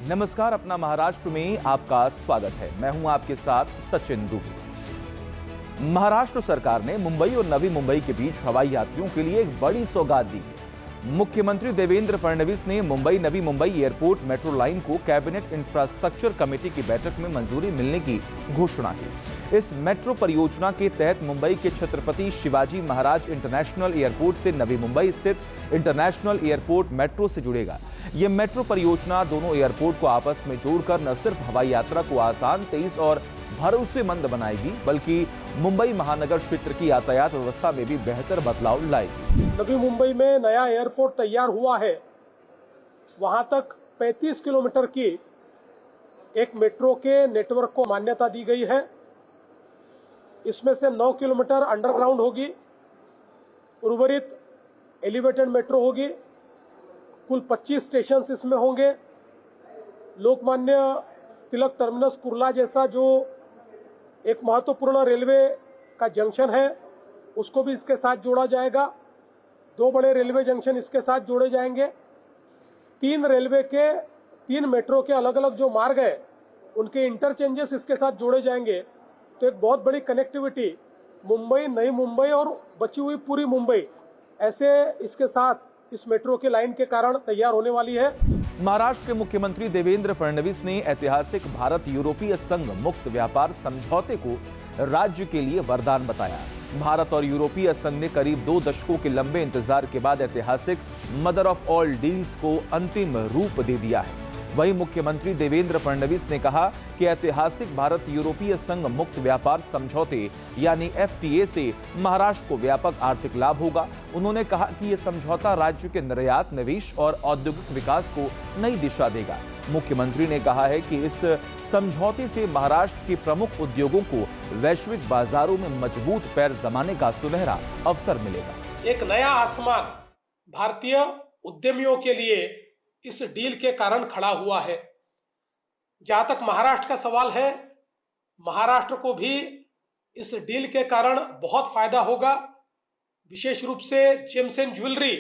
नमस्कार, अपना महाराष्ट्र में आपका स्वागत है। मैं हूं आपके साथ सचिन दुबे। महाराष्ट्र सरकार ने मुंबई और नवी मुंबई के बीच हवाई यात्रियों के लिए एक बड़ी सौगात दी है। मुख्यमंत्री देवेंद्र फडणवीस ने Mumbai Navi Mumbai airport metro line को कैबिनेट इंफ्रास्ट्रक्चर कमेटी की बैठक में मंजूरी मिलने की घोषणा की। इस मेट्रो परियोजना के तहत मुंबई के छत्रपति शिवाजी महाराज इंटरनेशनल एयरपोर्ट से नवी मुंबई स्थित इंटरनेशनल एयरपोर्ट मेट्रो से जुड़ेगा। ये मेट्रो परियोजना दोनों एयरपोर्ट को आपस में जोड़कर न सिर्फ हवाई यात्रा को आसान, तेज और भरोसेमंद बनाएगी, बल्कि मुंबई महानगर क्षेत्र की यातायात व्यवस्था में भी बेहतर बदलाव लाएगी। नवी मुंबई में नया एयरपोर्ट तैयार हुआ है। वहां तक 35 किलोमीटर की एक मेट्रो के नेटवर्क को मान्यता दी गई है। इसमें से 9 किलोमीटर अंडरग्राउंड होगी, उर्वरित एलिवेटेड मेट्रो होगी। कुल 25 स्टेशन इसमें होंगे। लोकमान्य तिलक टर्मिनस कुर्ला जैसा जो एक महत्वपूर्ण रेलवे का जंक्शन है, उसको भी इसके साथ जोड़ा जाएगा। 2 बड़े रेलवे जंक्शन इसके साथ जोड़े जाएंगे। 3 मेट्रो के अलग अलग जो मार्ग है, उनके इंटरचेंजेस इसके साथ जोड़े जाएंगे। तो एक बहुत बड़ी कनेक्टिविटी मुंबई, नई मुंबई और बची हुई पूरी मुंबई, ऐसे इसके साथ इस मेट्रो के लाइन के कारण तैयार होने वाली है। महाराष्ट्र के मुख्यमंत्री देवेंद्र फडणवीस ने ऐतिहासिक भारत यूरोपीय संघ मुक्त व्यापार समझौते को राज्य के लिए वरदान बताया। भारत और यूरोपीय संघ ने करीब 2 दशकों के लंबे इंतजार के बाद ऐतिहासिक मदर ऑफ ऑल डील्स को अंतिम रूप दे दिया है। वहीं मुख्यमंत्री देवेंद्र फडणवीस ने कहा कि ऐतिहासिक भारत यूरोपीय संघ मुक्त व्यापार समझौते यानी FTA से महाराष्ट्र को व्यापक आर्थिक लाभ होगा। उन्होंने कहा कि यह समझौता राज्य के निर्यात, निवेश और औद्योगिक विकास को नई दिशा देगा। मुख्यमंत्री ने कहा है कि इस समझौते से महाराष्ट्र के प्रमुख उद्योगों को वैश्विक बाजारों में मजबूत पैर जमाने का सुनहरा अवसर मिलेगा। एक नया आसमान भारतीय उद्यमियों के लिए इस डील के कारण खड़ा हुआ है। जहां तक महाराष्ट्र का सवाल है, महाराष्ट्र को भी इस डील के कारण बहुत फायदा होगा। विशेष रूप से जेम्स एंड ज्वेलरी,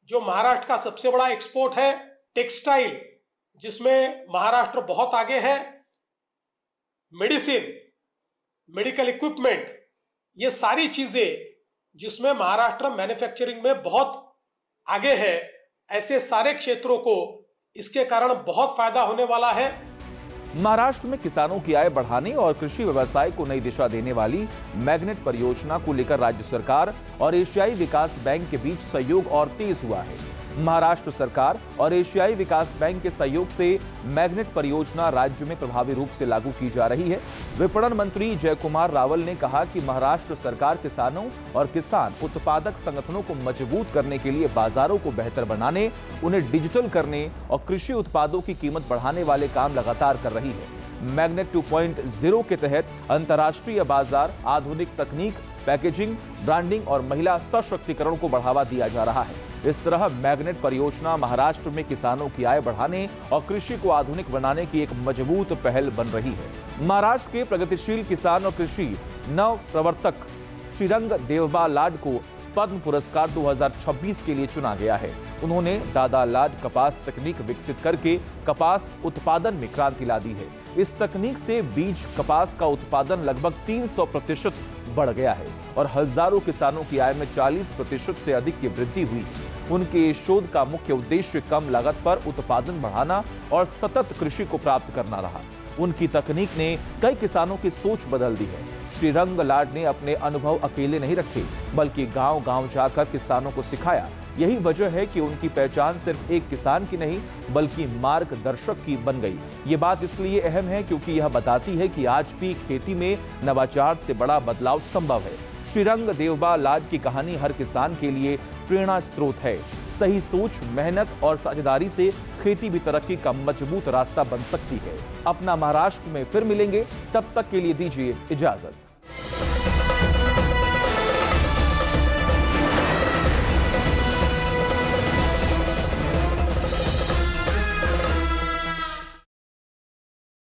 जो महाराष्ट्र का सबसे बड़ा एक्सपोर्ट है, टेक्सटाइल जिसमें महाराष्ट्र बहुत आगे है, मेडिसिन, मेडिकल इक्विपमेंट, ये सारी चीजें जिसमें महाराष्ट्र मैन्युफैक्चरिंग में बहुत आगे है, ऐसे सारे क्षेत्रों को इसके कारण बहुत फायदा होने वाला है। महाराष्ट्र में किसानों की आय बढ़ाने और कृषि व्यवसाय को नई दिशा देने वाली मैग्नेट परियोजना को लेकर राज्य सरकार और एशियाई विकास बैंक के बीच सहयोग और तेज हुआ है। महाराष्ट्र सरकार और एशियाई विकास बैंक के सहयोग से मैग्नेट परियोजना राज्य में प्रभावी रूप से लागू की जा रही है। विपणन मंत्री जयकुमार रावल ने कहा कि महाराष्ट्र सरकार किसानों और किसान उत्पादक संगठनों को मजबूत करने के लिए बाजारों को बेहतर बनाने, उन्हें डिजिटल करने और कृषि उत्पादों की कीमत बढ़ाने वाले काम लगातार कर रही है। मैग्नेट 2.0 के तहत अंतर्राष्ट्रीय बाजार, आधुनिक तकनीक, पैकेजिंग, ब्रांडिंग और महिला सशक्तिकरण को बढ़ावा दिया जा रहा है। इस तरह मैग्नेट परियोजना महाराष्ट्र में किसानों की आय बढ़ाने और कृषि को आधुनिक बनाने की एक मजबूत पहल बन रही है। महाराष्ट्र के प्रगतिशील किसान और कृषि नव प्रवर्तक श्रीरंग देवबा लाड को पद्म पुरस्कार 2026 के लिए चुना गया है। उन्होंने दादा लाड कपास तकनीक विकसित करके कपास उत्पादन में क्रांति ला दी है। इस तकनीक से बीज कपास का उत्पादन लगभग 300% बढ़ गया है और हजारों किसानों की आय में 40% से अधिक की वृद्धि हुई। उनके शोध का मुख्य उद्देश्य कम लागत पर उत्पादन बढ़ाना और सतत कृषि को प्राप्त करना रहा। उनकी तकनीक ने कई किसानों की सोच बदल दी है। श्रीरंग लाड ने अपने अनुभव अकेले नहीं रखे, बल्कि गांव-गांव जाकर किसानों को सिखाया। यही वजह है कि उनकी पहचान सिर्फ एक किसान की नहीं, बल्कि मार्गदर्शक की बन गई। ये बात इसलिए अहम है क्योंकि यह बताती है कि आज भी खेती में नवाचार से बड़ा बदलाव संभव है। श्रीरंग देवबा लाड की कहानी हर किसान के लिए प्रेरणा स्रोत है। सही सोच, मेहनत और साझेदारी से खेती भी तरक्की का मजबूत रास्ता बन सकती है। अपना महाराष्ट्र में फिर मिलेंगे, तब तक के लिए दीजिए इजाजत।